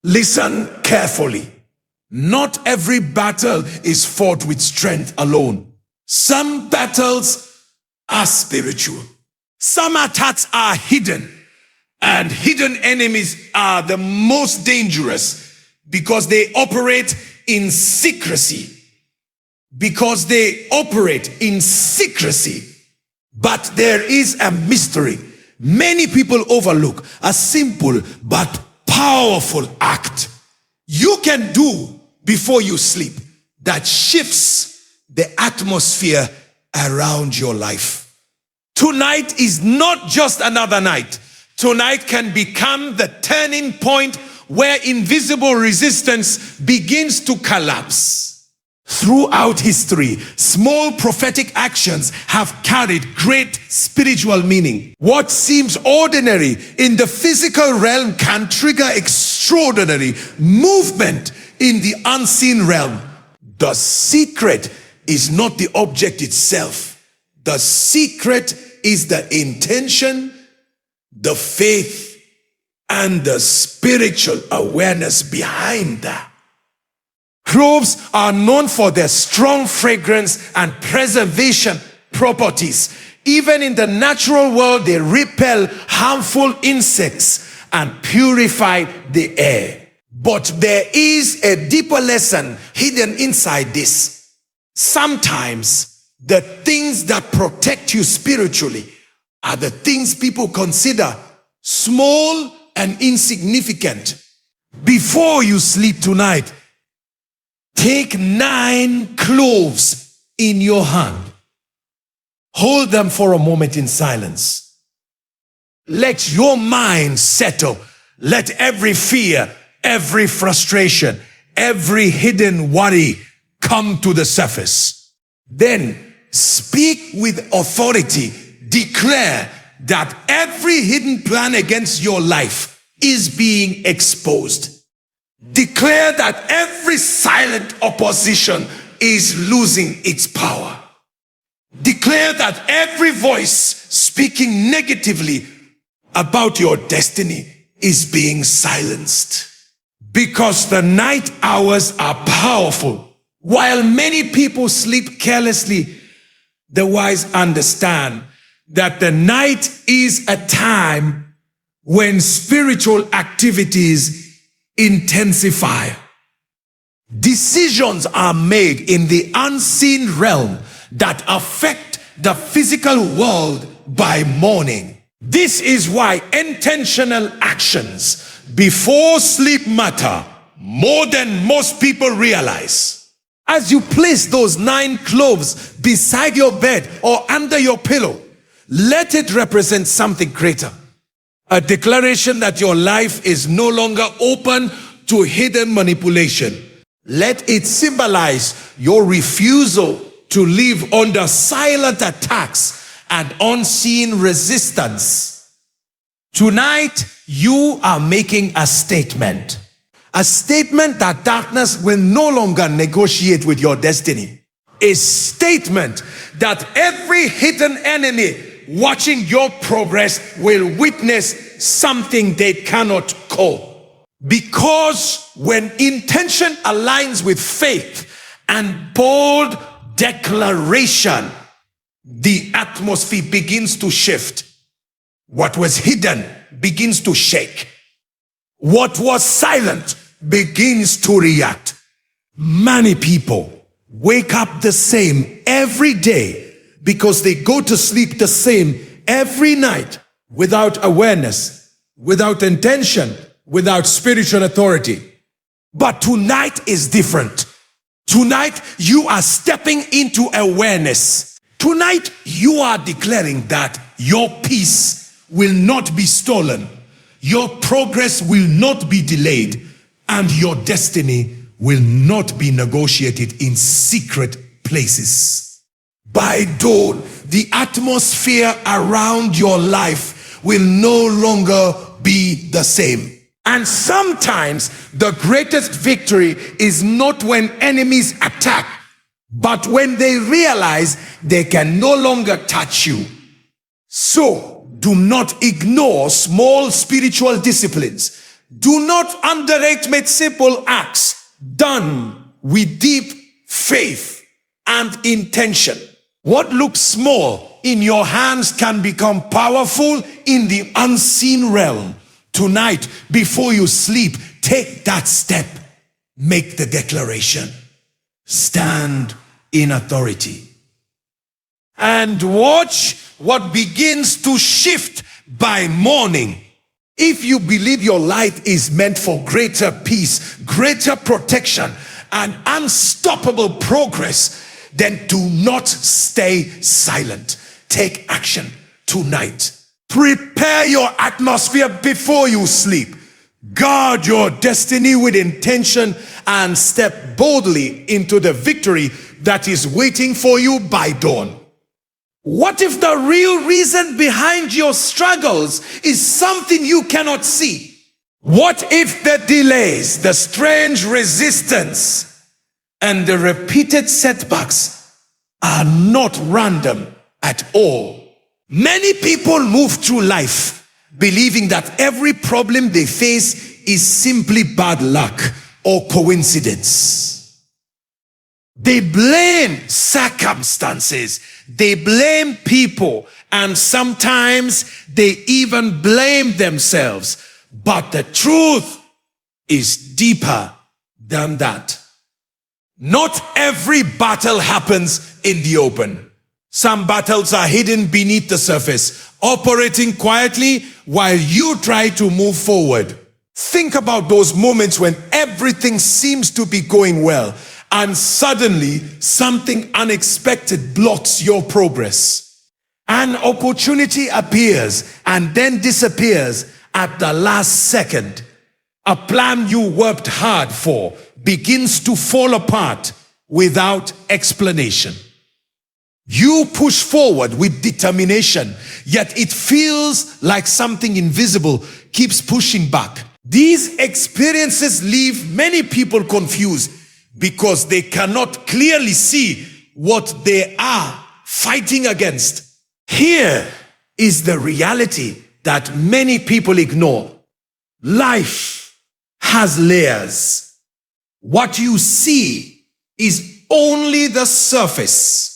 Listen carefully. Not every battle is fought with strength alone. Some battles are spiritual. Some attacks are hidden. And hidden enemies are the most dangerous because they operate in secrecy. Because they operate in secrecy. But there is a mystery many people overlook, a simple but powerful act you can do before you sleep that shifts the atmosphere around your life. Tonight is not just another night. Tonight can become the turning point where invisible resistance begins to collapse. Throughout history, small prophetic actions have carried great spiritual meaning. What seems ordinary in the physical realm can trigger extraordinary movement in the unseen realm. The secret is not the object itself. The secret is the intention, the faith, and the spiritual awareness behind that. Cloves are known for their strong fragrance and preservation properties. Even in the natural world, they repel harmful insects and purify the air. But there is a deeper lesson hidden inside this. Sometimes the things that protect you spiritually are the things people consider small and insignificant. Before you sleep tonight, take 9 cloves in your hand. Hold them for a moment in silence. Let your mind settle. Let every fear, every frustration, every hidden worry come to the surface. Then speak with authority. Declare that every hidden plan against your life is being exposed. Declare that every silent opposition is losing its power. Declare that every voice speaking negatively about your destiny is being silenced. Because the night hours are powerful. While many people sleep carelessly, the wise understand that the night is a time when spiritual activities intensify. Decisions are made in the unseen realm that affect the physical world by morning. This is why intentional actions before sleep matter more than most people realize. As you place those 9 cloves beside your bed or under your pillow, let it represent something greater. A declaration that your life is no longer open to hidden manipulation. Let it symbolize your refusal to live under silent attacks and unseen resistance. Tonight, you are making a statement. A statement that darkness will no longer negotiate with your destiny. A statement that every hidden enemy watching your progress will witness something they cannot call. Because when intention aligns with faith and bold declaration, the atmosphere begins to shift. What was hidden begins to shake. What was silent begins to react. Many people wake up the same every day because they go to sleep the same every night without awareness, without intention, without spiritual authority. But tonight is different. Tonight you are stepping into awareness. Tonight you are declaring that your peace will not be stolen, your progress will not be delayed, and your destiny will not be negotiated in secret places. By dawn, the atmosphere around your life will no longer be the same. And sometimes the greatest victory is not when enemies attack, but when they realize they can no longer touch you. So, do not ignore small spiritual disciplines. Do not underestimate simple acts done with deep faith and intention. What looks small in your hands can become powerful in the unseen realm. Tonight, before you sleep, take that step. Make the declaration. Stand in authority. And watch what begins to shift by morning. If you believe your life is meant for greater peace, greater protection, and unstoppable progress, then do not stay silent. Take action tonight. Prepare your atmosphere before you sleep. Guard your destiny with intention and step boldly into the victory that is waiting for you by dawn. What if the real reason behind your struggles is something you cannot see? What if the delays, the strange resistance, and the repeated setbacks are not random at all? Many people move through life believing that every problem they face is simply bad luck or coincidence. They blame circumstances, they blame people, and sometimes they even blame themselves. But the truth is deeper than that. Not every battle happens in the open. Some battles are hidden beneath the surface, operating quietly while you try to move forward. Think about those moments when everything seems to be going well, and suddenly something unexpected blocks your progress. An opportunity appears and then disappears at the last second. A plan you worked hard for begins to fall apart without explanation. You push forward with determination, yet it feels like something invisible keeps pushing back. These experiences leave many people confused because they cannot clearly see what they are fighting against. Here is the reality that many people ignore. Life has layers. What you see is only the surface.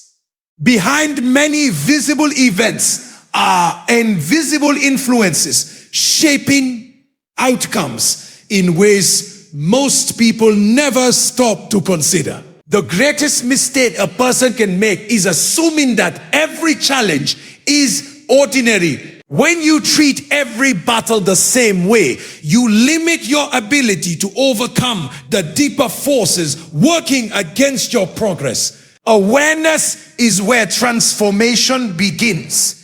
Behind many visible events are invisible influences shaping outcomes in ways most people never stop to consider. The greatest mistake a person can make is assuming that every challenge is ordinary. When you treat every battle the same way, you limit your ability to overcome the deeper forces working against your progress. Awareness is where transformation begins.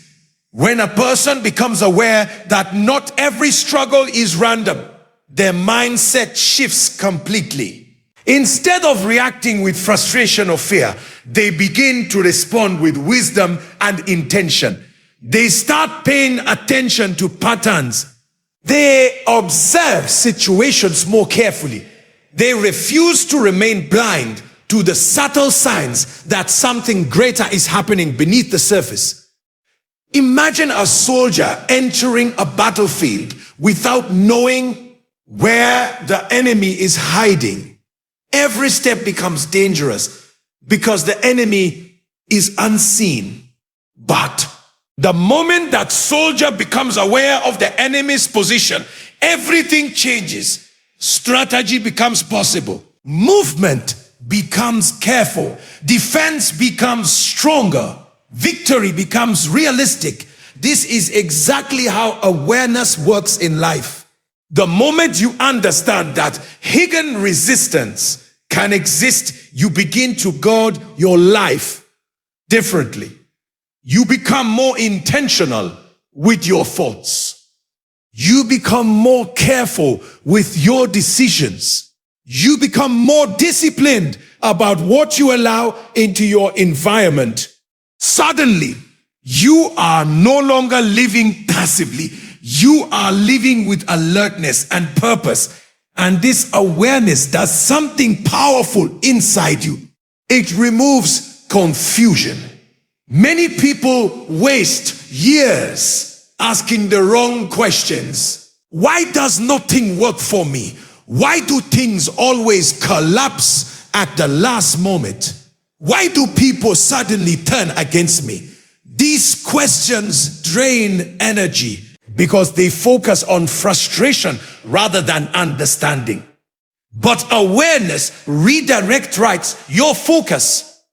When a person becomes aware that not every struggle is random, their mindset shifts completely. Instead of reacting with frustration or fear, they begin to respond with wisdom and intention. They start paying attention to patterns. They observe situations more carefully. They refuse to remain blind to the subtle signs that something greater is happening beneath the surface. Imagine a soldier entering a battlefield without knowing where the enemy is hiding. Every step becomes dangerous because the enemy is unseen. But the moment that soldier becomes aware of the enemy's position, everything changes. Strategy becomes possible. Movement becomes careful. Defense becomes stronger. Victory becomes realistic. This is exactly how awareness works in life. The moment you understand that hidden resistance can exist, you begin to guard your life differently. You become more intentional with your thoughts. You become more careful with your decisions. You become more disciplined about what you allow into your environment. Suddenly, you are no longer living passively. You are living with alertness and purpose. And this awareness does something powerful inside you. It removes confusion. Many people waste years asking the wrong questions. Why does nothing work for me? Why do things always collapse at the last moment? Why do people suddenly turn against me? These questions drain energy because they focus on frustration rather than understanding. But awareness redirects your focus.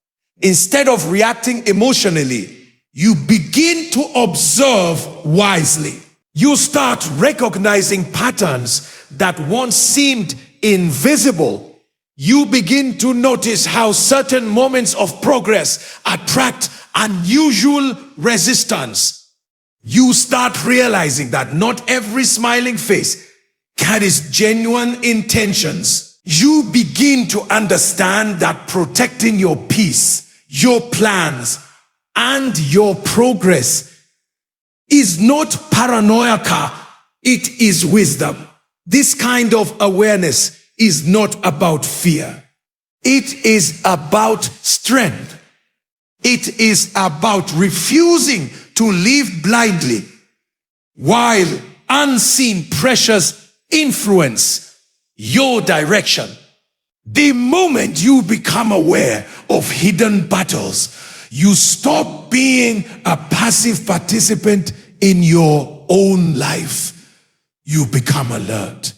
Instead of reacting emotionally, you begin to observe wisely. You start recognizing patterns that once seemed invisible. You begin to notice how certain moments of progress attract unusual resistance. You start realizing that not every smiling face carries genuine intentions. You begin to understand that protecting your peace, your plans, and your progress is not paranoia, it is wisdom. This kind of awareness is not about fear. It is about strength. It is about refusing to live blindly while unseen pressures influence your direction. The moment you become aware of hidden battles, you stop being a passive participant in your own life. You become alert.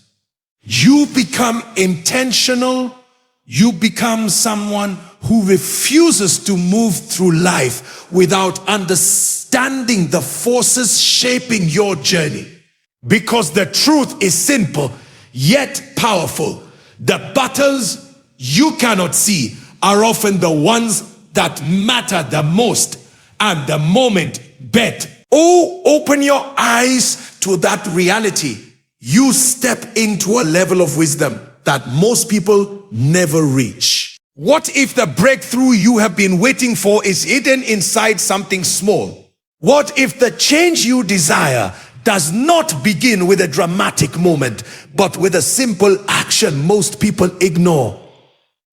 You become intentional. You become someone who refuses to move through life without understanding the forces shaping your journey. Because the truth is simple, yet powerful. The battles you cannot see are often the ones that matter the most. And the moment, bet, open your eyes to that reality. You step into a level of wisdom that most people never reach. What if the breakthrough you have been waiting for is hidden inside something small? What if the change you desire does not begin with a dramatic moment, but with a simple action most people ignore?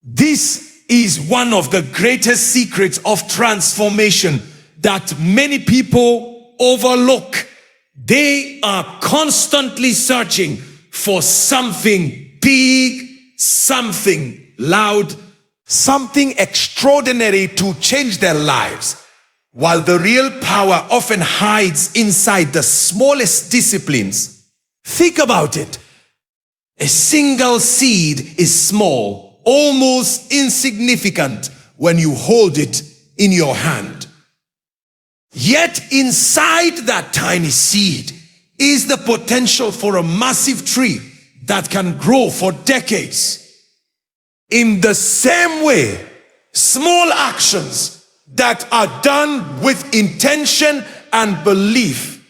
This is one of the greatest secrets of transformation that many people overlook. They are constantly searching for something big, something loud, something extraordinary to change their lives, while the real power often hides inside the smallest disciplines. Think about it. A single seed is small, almost insignificant when you hold it in your hand. Yet inside that tiny seed is the potential for a massive tree that can grow for decades. In the same way, small actions that are done with intention and belief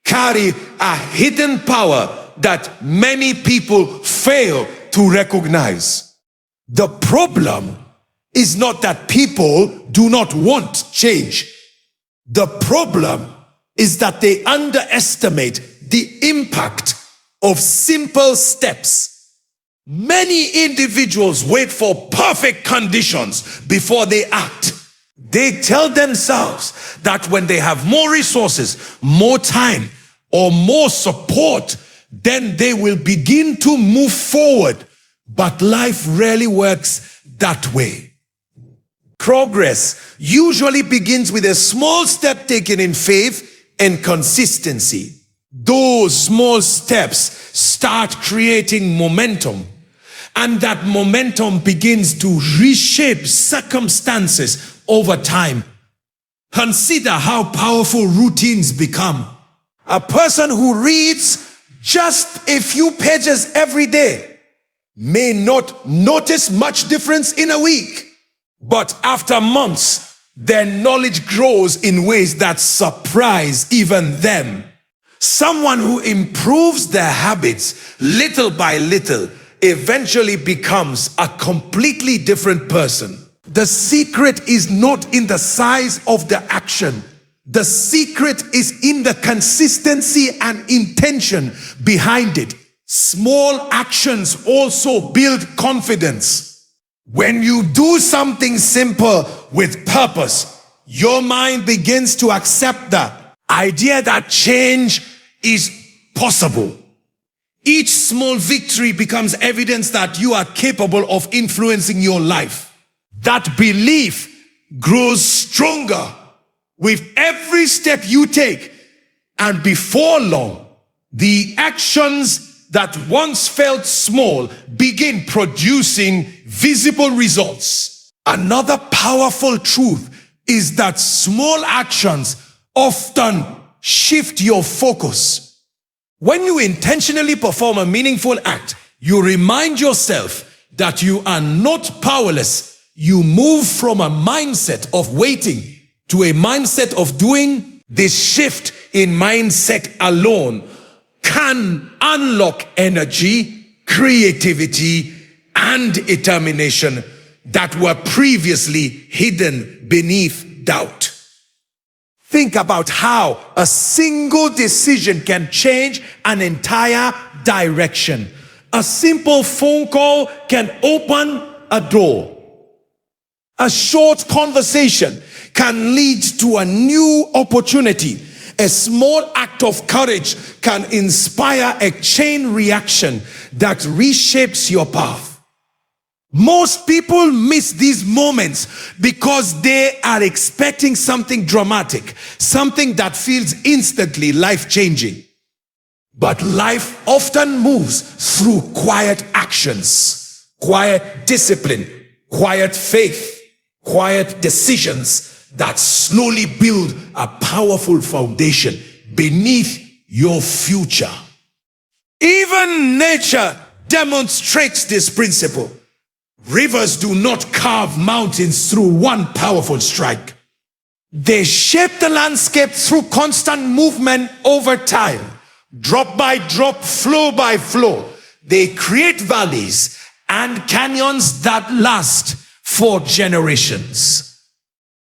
carry a hidden power that many people fail to recognize. The problem is not that people do not want change. The problem is that they underestimate the impact of simple steps. Many individuals wait for perfect conditions before they act. They tell themselves that when they have more resources, more time, or more support, then they will begin to move forward. But life rarely works that way. Progress usually begins with a small step taken in faith and consistency. Those small steps start creating momentum, and that momentum begins to reshape circumstances over time. Consider how powerful routines become. A person who reads just a few pages every day may not notice much difference in a week, but after months, their knowledge grows in ways that surprise even them. Someone who improves their habits little by little eventually becomes a completely different person. The secret is not in the size of the action. The secret is in the consistency and intention behind it. Small actions also build confidence. When you do something simple with purpose, your mind begins to accept the idea that change is possible. Each small victory becomes evidence that you are capable of influencing your life. That belief grows stronger with every step you take, and before long, the actions that once felt small begin producing visible results. Another powerful truth is that small actions often shift your focus. When you intentionally perform a meaningful act, you remind yourself that you are not powerless. You move from a mindset of waiting to a mindset of doing. This shift in mindset alone can unlock energy, creativity, and determination that were previously hidden beneath doubt. Think about how a single decision can change an entire direction. A simple phone call can open a door. A short conversation can lead to a new opportunity. A small act of courage can inspire a chain reaction that reshapes your path. Most people miss these moments because they are expecting something dramatic, something that feels instantly life-changing. But life often moves through quiet actions, quiet discipline, quiet faith, quiet decisions that slowly build a powerful foundation beneath your future. Even nature demonstrates this principle. Rivers do not carve mountains through one powerful strike. They shape the landscape through constant movement over time. Drop by drop, flow by flow, they create valleys and canyons that last for generations.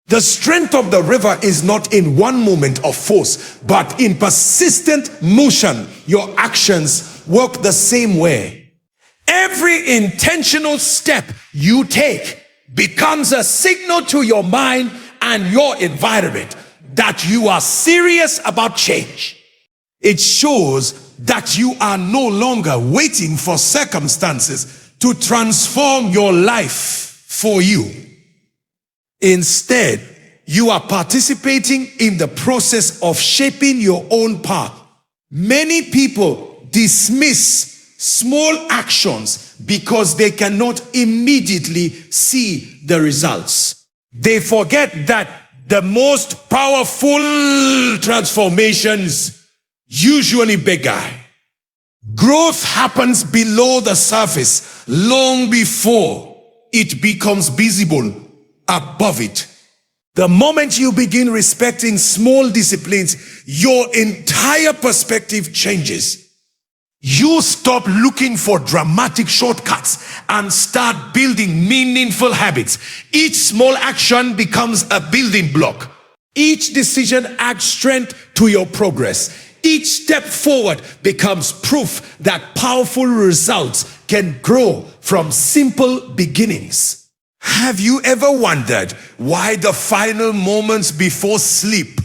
The strength of the river is not in one moment of force, but in persistent motion. Your actions work the same way. Every intentional step you take becomes a signal to your mind and your environment that you are serious about change. It shows that you are no longer waiting for circumstances to transform your life for you. Instead, you are participating in the process of shaping your own path. Many people dismiss small actions because they cannot immediately see the results. They forget that the most powerful transformations usually begin. Growth happens below the surface long before it becomes visible above it. The moment you begin respecting small disciplines, your entire perspective changes. You stop looking for dramatic shortcuts and start building meaningful habits. Each small action becomes a building block. Each decision adds strength to your progress. Each step forward becomes proof that powerful results can grow from simple beginnings. Have you ever wondered why the final moments before sleep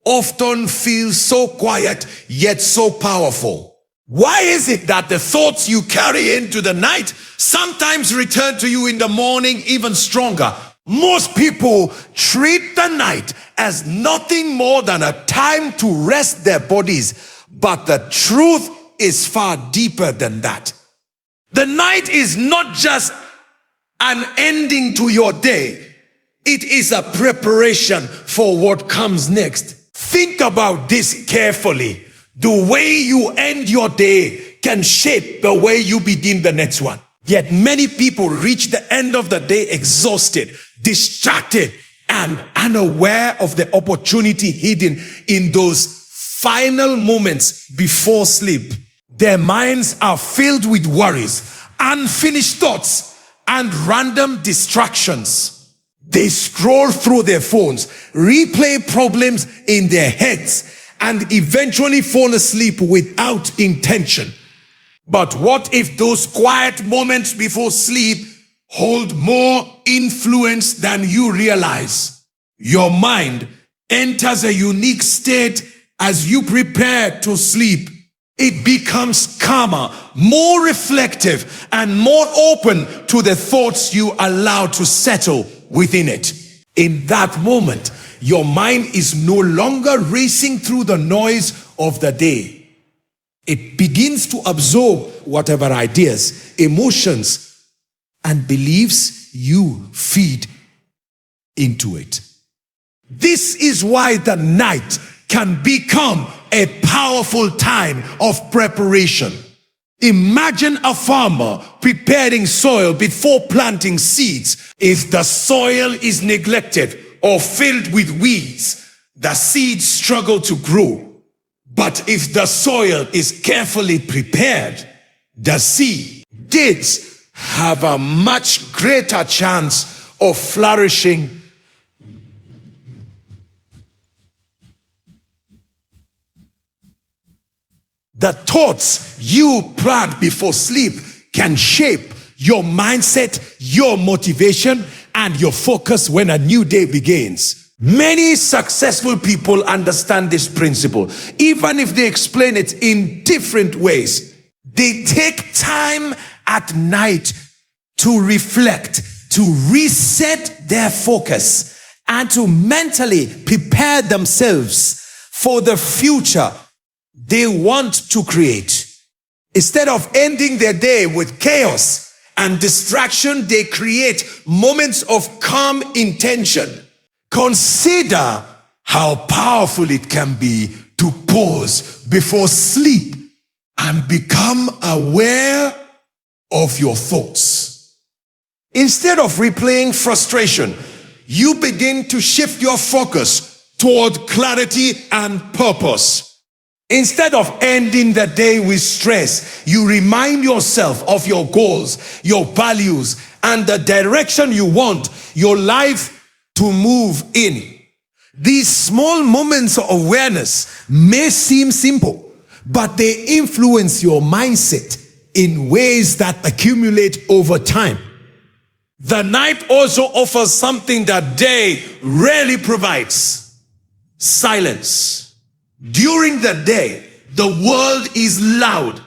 often feel so quiet yet so powerful? Why is it that the thoughts you carry into the night sometimes return to you in the morning even stronger? Most people treat the night as nothing more than a time to rest their bodies, but the truth is far deeper than that. The night is not just an ending to your day. It is a preparation for what comes next. Think about this carefully. The way you end your day can shape the way you begin the next one. Yet many people reach the end of the day exhausted, distracted, and unaware of the opportunity hidden in those final moments before sleep. Their minds are filled with worries, unfinished thoughts, and random distractions. They scroll through their phones, replay problems in their heads, and eventually fall asleep without intention. But what if those quiet moments before sleep hold more influence than you realize? Your mind enters a unique state as you prepare to sleep. It becomes calmer, more reflective, and more open to the thoughts you allow to settle within it. In that moment, your mind is no longer racing through the noise of the day. It begins to absorb whatever ideas, emotions, and beliefs you feed into it. This is why the night can become a powerful time of preparation. Imagine a farmer preparing soil before planting seeds. If the soil is neglected or filled with weeds, the seeds struggle to grow. But if the soil is carefully prepared, the seeds have a much greater chance of flourishing. The thoughts you plant before sleep can shape your mindset, your motivation, and your focus when a new day begins. Many successful people understand this principle, even if they explain it in different ways. They take time at night to reflect, to reset their focus, and to mentally prepare themselves for the future they want to create. Instead of ending their day with chaos and distraction, they create moments of calm intention. Consider how powerful it can be to pause before sleep and become aware of your thoughts. Instead of replaying frustration, you begin to shift your focus toward clarity and purpose. Instead of ending the day with stress, you remind yourself of your goals, your values, and the direction you want your life to move in. These small moments of awareness may seem simple, but they influence your mindset in ways that accumulate over time. The night also offers something that day rarely provides: silence. During the day, the world is loud.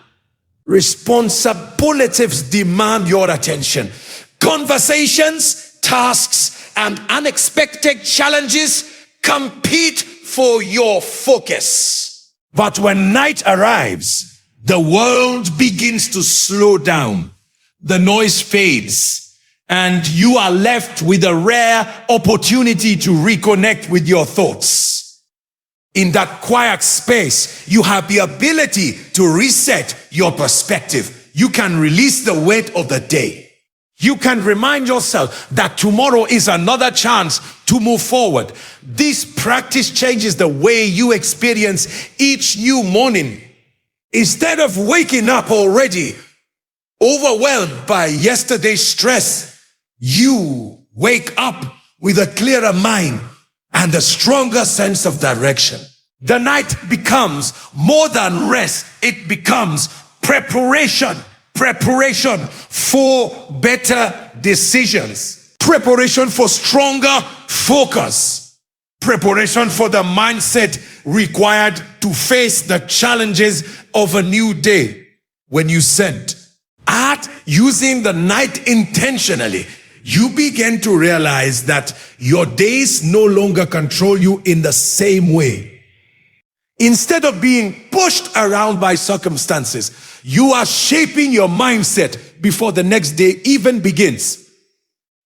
Responsibilities demand your attention. Conversations, tasks, and unexpected challenges compete for your focus. But when night arrives, the world begins to slow down. The noise fades, and you are left with a rare opportunity to reconnect with your thoughts. In that quiet space, you have the ability to reset your perspective. You can release the weight of the day. You can remind yourself that tomorrow is another chance to move forward. This practice changes the way you experience each new morning. Instead of waking up already overwhelmed by yesterday's stress, you wake up with a clearer mind and a stronger sense of direction. The night becomes more than rest. It becomes preparation for better decisions, preparation for stronger focus, preparation for the mindset required to face the challenges of a new day. When you set at using the night intentionally, you begin to realize that your days no longer control you in the same way. Instead of being pushed around by circumstances, you are shaping your mindset before the next day even begins.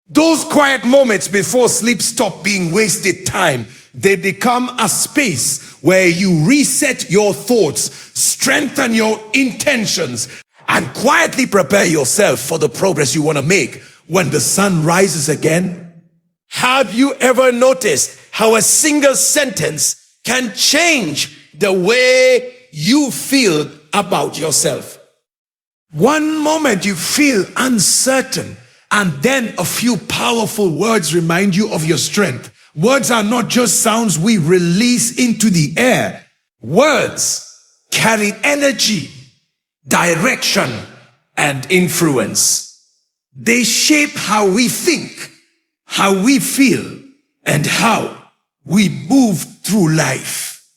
Those quiet moments before sleep stop being wasted time. They become a space where you reset your thoughts, strengthen your intentions, and quietly prepare yourself for the progress you want to make when the sun rises again. Have you ever noticed how a single sentence can change the way you feel about yourself? One moment you feel uncertain, and then a few powerful words remind you of your strength. Words are not just sounds we release into the air. Words carry energy, direction, and influence. They shape how we think, how we feel, and how we move through life.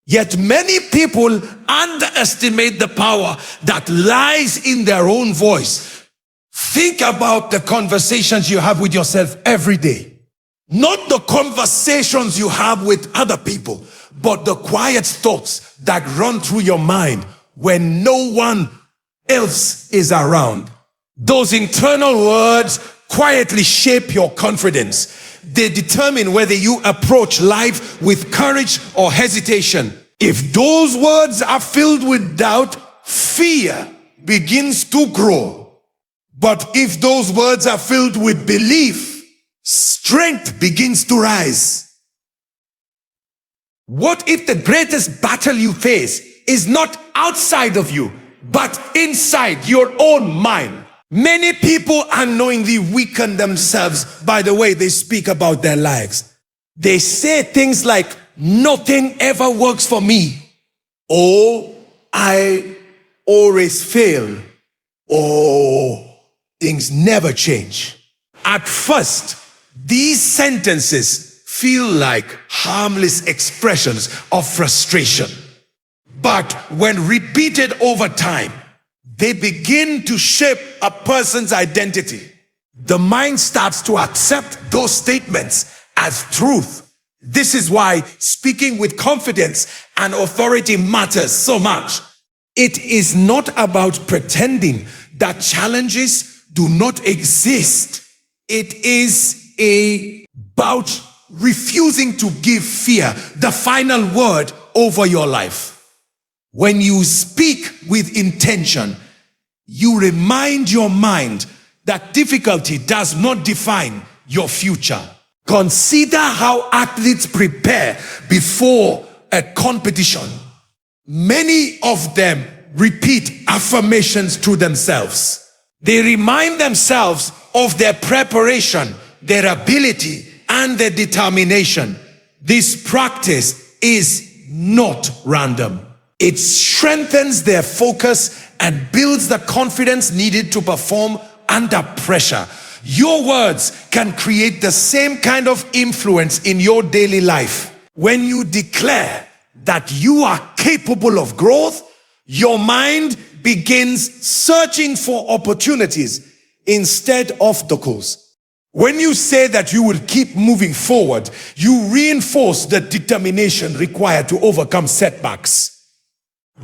Yet many people underestimate the power that lies in their own voice. Think about the conversations you have with yourself every day. Not the conversations you have with other people, but the quiet thoughts that run through your mind when no one else is around. Those internal words quietly shape your confidence. They determine whether you approach life with courage or hesitation. If those words are filled with doubt, fear begins to grow. But if those words are filled with belief, strength begins to rise. What if the greatest battle you face is not outside of you, but inside your own mind? Many people unknowingly weaken themselves by the way they speak about their lives. They say things like, nothing ever works for me. Or, I always fail. Or, things never change. At first, these sentences feel like harmless expressions of frustration. But when repeated over time, they begin to shape a person's identity. The mind starts to accept those statements as truth. This is why speaking with confidence and authority matters so much. It is not about pretending that challenges do not exist. It is about refusing to give fear the final word over your life. When you speak with intention, you remind your mind that difficulty does not define your future. Consider how athletes prepare before a competition. Many of them repeat affirmations to themselves. They remind themselves of their preparation, their ability, and their determination. This practice is not random. It strengthens their focus and builds the confidence needed to perform under pressure. Your words can create the same kind of influence in your daily life. When you declare that you are capable of growth, your mind begins searching for opportunities instead of obstacles. When you say that you will keep moving forward, you reinforce the determination required to overcome setbacks.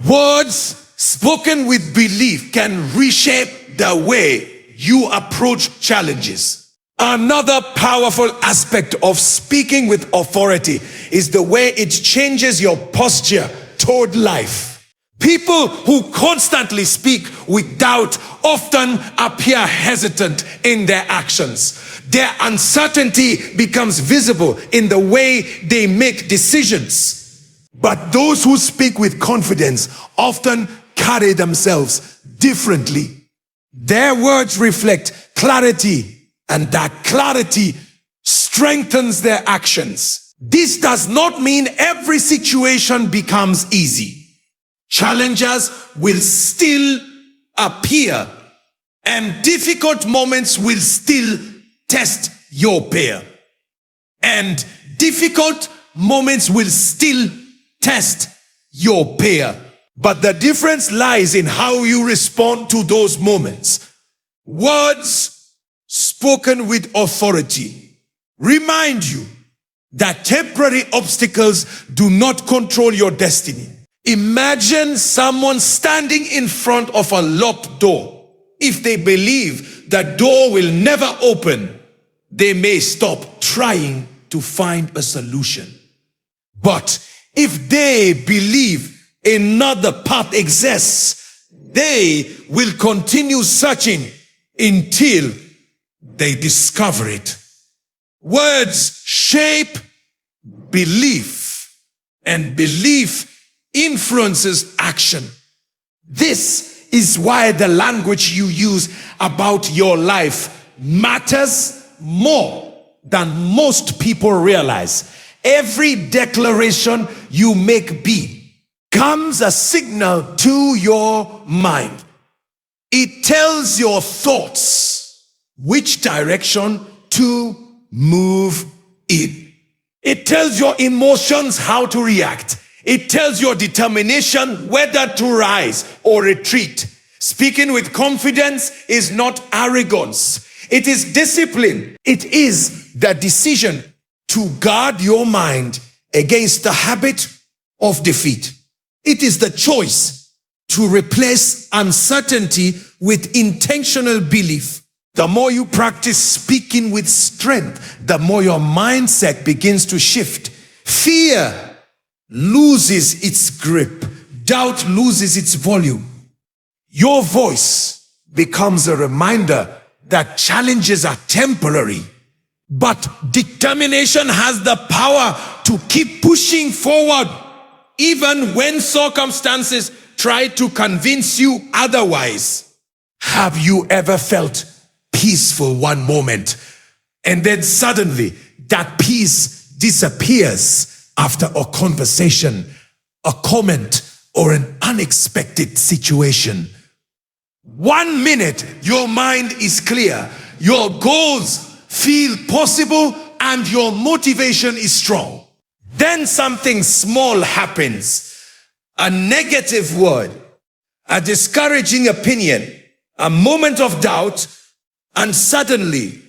Words spoken with belief can reshape the way you approach challenges. Another powerful aspect of speaking with authority is the way it changes your posture toward life. People who constantly speak with doubt often appear hesitant in their actions. Their uncertainty becomes visible in the way they make decisions. But those who speak with confidence often carry themselves differently. Their words reflect clarity, and that clarity strengthens their actions. This does not mean every situation becomes easy. Challenges will still appear, and difficult moments will still test your pair. And difficult moments will still test your pair. But the difference lies in how you respond to those moments. Words spoken with authority remind you that temporary obstacles do not control your destiny. Imagine someone standing in front of a locked door. If they believe that door will never open, they may stop trying to find a solution. But if they believe another path exists, they will continue searching until they discover it. Words shape belief, and belief influences action. This is why the language you use about your life matters more than most people realize. Every declaration you make becomes a signal to your mind. It tells your thoughts which direction to move in. It tells your emotions how to react. It tells your determination whether to rise or retreat. Speaking with confidence is not arrogance. It is discipline. It is the decision to guard your mind against the habit of defeat. It is the choice to replace uncertainty with intentional belief. The more you practice speaking with strength, the more your mindset begins to shift. Fear loses its grip. Doubt loses its volume. Your voice becomes a reminder that challenges are temporary, but determination has the power to keep pushing forward even when circumstances try to convince you otherwise. Have you ever felt peaceful one moment and then suddenly that peace disappears after a conversation, a comment, or an unexpected situation? 1 minute, your mind is clear, your goals feel possible, and your motivation is strong. Then something small happens. A negative word, a discouraging opinion, a moment of doubt, and suddenly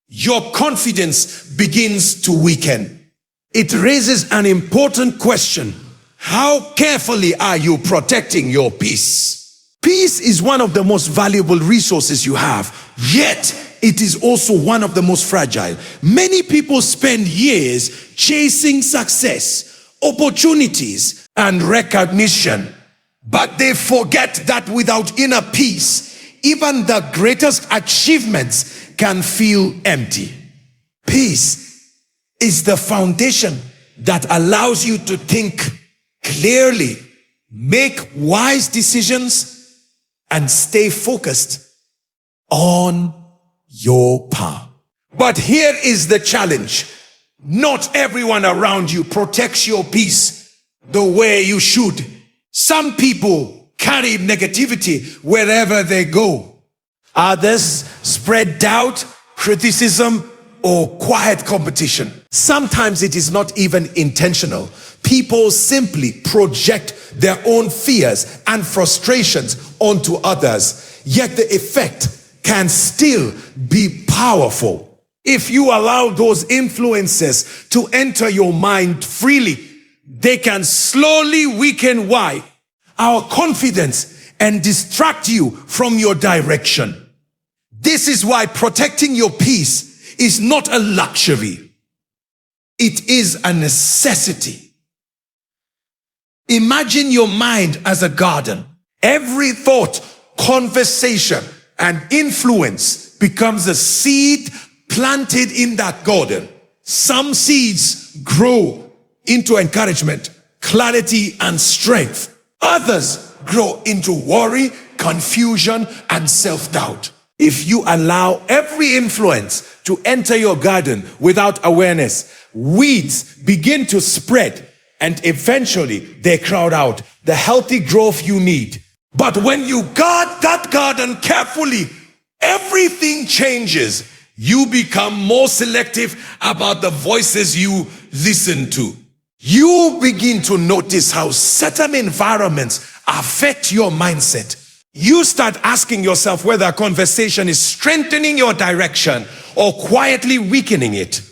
your confidence begins to weaken. It raises an important question. How carefully are you protecting your peace? Peace is one of the most valuable resources you have, yet it is also one of the most fragile. Many people spend years chasing success, opportunities, and recognition, but they forget that without inner peace, even the greatest achievements can feel empty. Peace is the foundation that allows you to think clearly, make wise decisions, and stay focused on your path. But here is the challenge. Not everyone around you protects your peace the way you should. Some people carry negativity wherever they go. Others spread doubt, criticism, or quiet competition. Sometimes it is not even intentional. People simply project their own fears and frustrations onto others, yet the effect can still be powerful. If you allow those influences to enter your mind freely, they can slowly weaken our confidence and distract you from your direction. This is why protecting your peace is not a luxury. It is a necessity. Imagine your mind as a garden. Every thought, conversation, and influence becomes a seed planted in that garden. Some seeds grow into encouragement, clarity, and strength. Others grow into worry, confusion, and self-doubt. If you allow every influence to enter your garden without awareness, weeds begin to spread and eventually they crowd out the healthy growth you need. But when you guard that garden carefully, everything changes. You become more selective about the voices you listen to. You begin to notice how certain environments affect your mindset. You start asking yourself whether a conversation is strengthening your direction or quietly weakening it.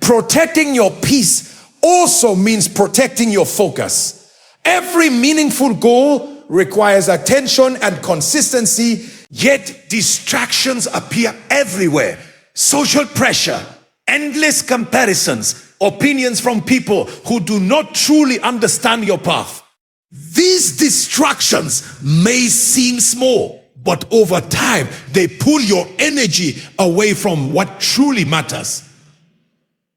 Protecting your peace also means protecting your focus. Every meaningful goal requires attention and consistency, yet distractions appear everywhere. Social pressure, endless comparisons, opinions from people who do not truly understand your path. These distractions may seem small, but over time, they pull your energy away from what truly matters.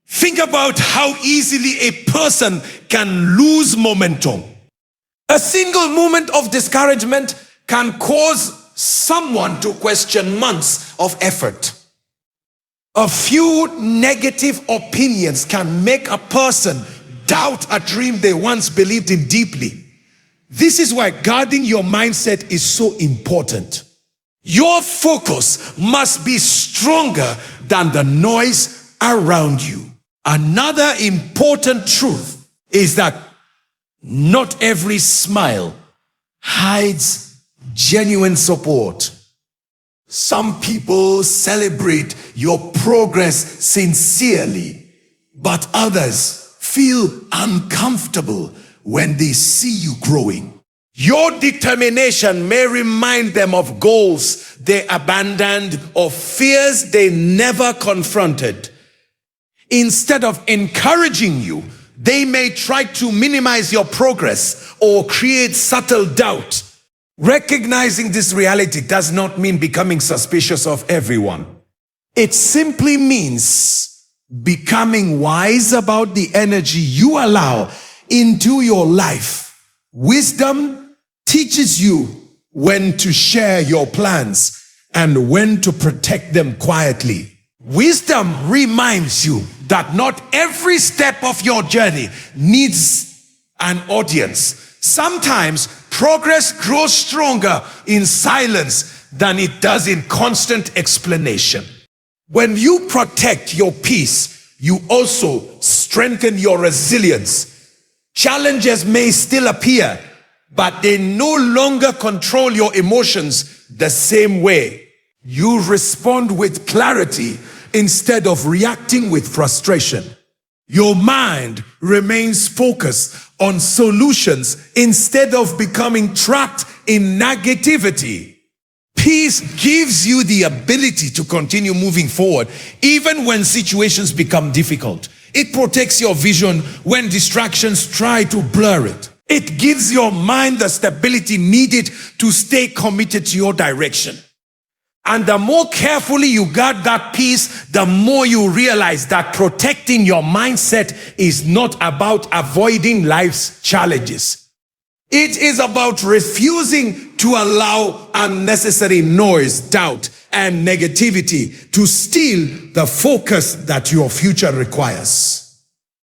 Think about how easily a person can lose momentum. A single moment of discouragement can cause someone to question months of effort. A few negative opinions can make a person doubt a dream they once believed in deeply. This is why guarding your mindset is so important. Your focus must be stronger than the noise around you. Another important truth is that Not every smile hides genuine support. Some people celebrate your progress sincerely, but others feel uncomfortable when they see you growing. Your determination may remind them of goals they abandoned or fears they never confronted. Instead of encouraging you, they may try to minimize your progress or create subtle doubt. Recognizing this reality does not mean becoming suspicious of everyone. It simply means becoming wise about the energy you allow into your life. Wisdom teaches you when to share your plans and when to protect them quietly. Wisdom reminds you that not every step of your journey needs an audience. Sometimes progress grows stronger in silence than it does in constant explanation. When you protect your peace, you also strengthen your resilience. Challenges may still appear, but they no longer control your emotions the same way. You respond with clarity instead of reacting with frustration. Your mind remains focused on solutions instead of becoming trapped in negativity. Peace gives you the ability to continue moving forward even when situations become difficult. It protects your vision when distractions try to blur it. It gives your mind the stability needed to stay committed to your direction. And the more carefully you guard that peace, the more you realize that protecting your mindset is not about avoiding life's challenges. It is about refusing to allow unnecessary noise, doubt, and negativity to steal the focus that your future requires.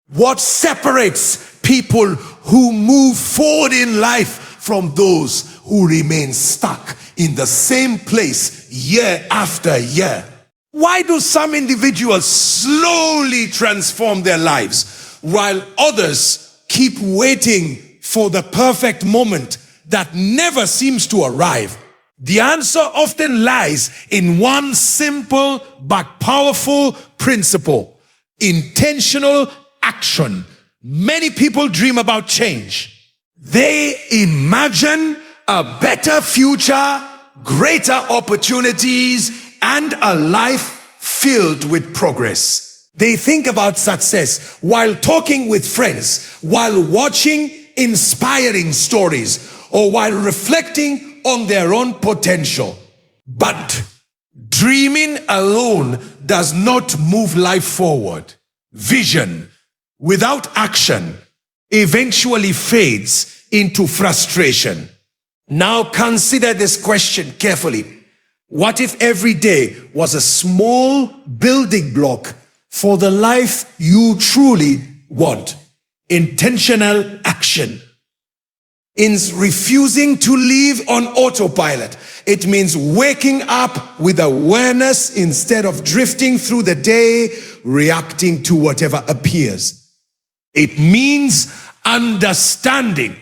What separates people who move forward in life from those who remain stuck in the same place year after year? Why do some individuals slowly transform their lives while others keep waiting for the perfect moment that never seems to arrive? The answer often lies in one simple but powerful principle: intentional action. Many people dream about change. They imagine a better future, greater opportunities, and a life filled with progress. They think about success while talking with friends, while watching inspiring stories, or while reflecting on their own potential. But dreaming alone does not move life forward. Vision without action eventually fades into frustration. Now consider this question carefully. What if every day was a small building block for the life you truly want? Intentional action. In refusing to live on autopilot, it means waking up with awareness instead of drifting through the day, reacting to whatever appears. It means understanding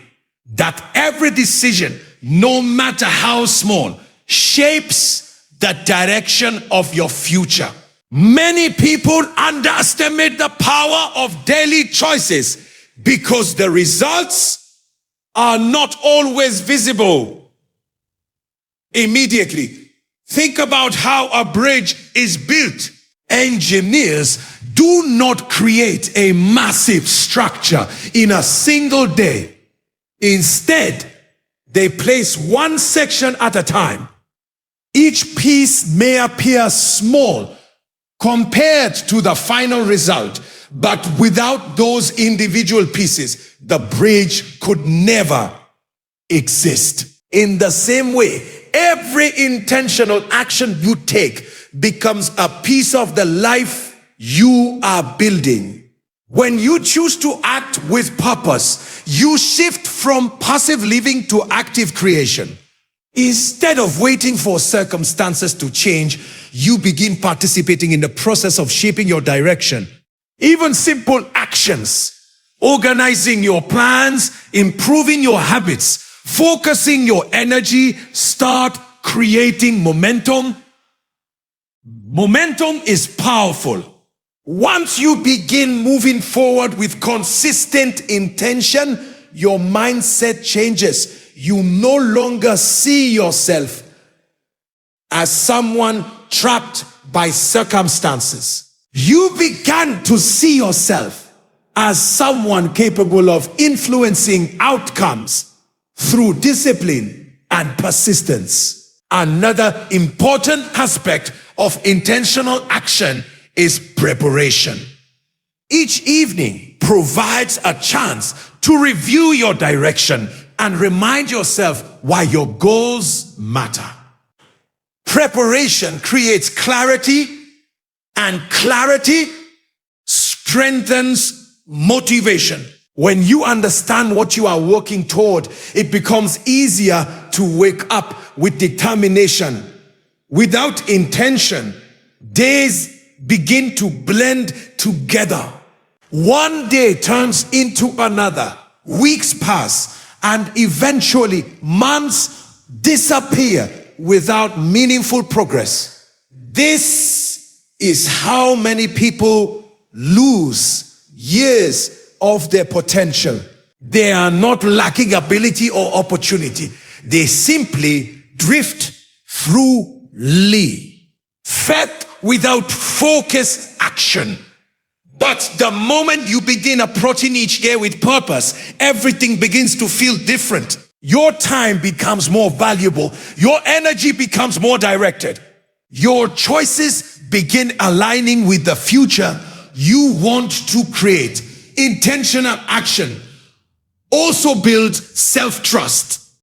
that every decision, no matter how small, shapes the direction of your future. Many people underestimate the power of daily choices because the results are not always visible immediately. Think about how a bridge is built. Engineers do not create a massive structure in a single day. Instead, they place one section at a time. Each piece may appear small compared to the final result, but without those individual pieces, the bridge could never exist. In the same way, every intentional action you take becomes a piece of the life you are building. When you choose to act with purpose, you shift from passive living to active creation. Instead of waiting for circumstances to change, you begin participating in the process of shaping your direction. Even simple actions organizing your plans, improving your habits, focusing your energy, start creating momentum. Momentum is powerful. Once you begin moving forward with consistent intention, your mindset changes. You no longer see yourself as someone trapped by circumstances. You began to see yourself as someone capable of influencing outcomes through discipline and persistence. Another important aspect of intentional action is preparation. Each evening provides a chance to review your direction and remind yourself why your goals matter. Preparation creates clarity, and clarity strengthens motivation. When you understand what you are working toward, it becomes easier to wake up with determination. Without intention, days begin to blend together. One day turns into another. Weeks pass, and eventually months disappear without meaningful progress. This is how many people lose years of their potential. They are not lacking ability or opportunity. They simply drift through faith without focused action. But the moment you begin approaching each day with purpose, everything begins to feel different. Your time becomes more valuable. Your energy becomes more directed. Your choices begin aligning with the future you want to create. Intentional action also builds self-trust.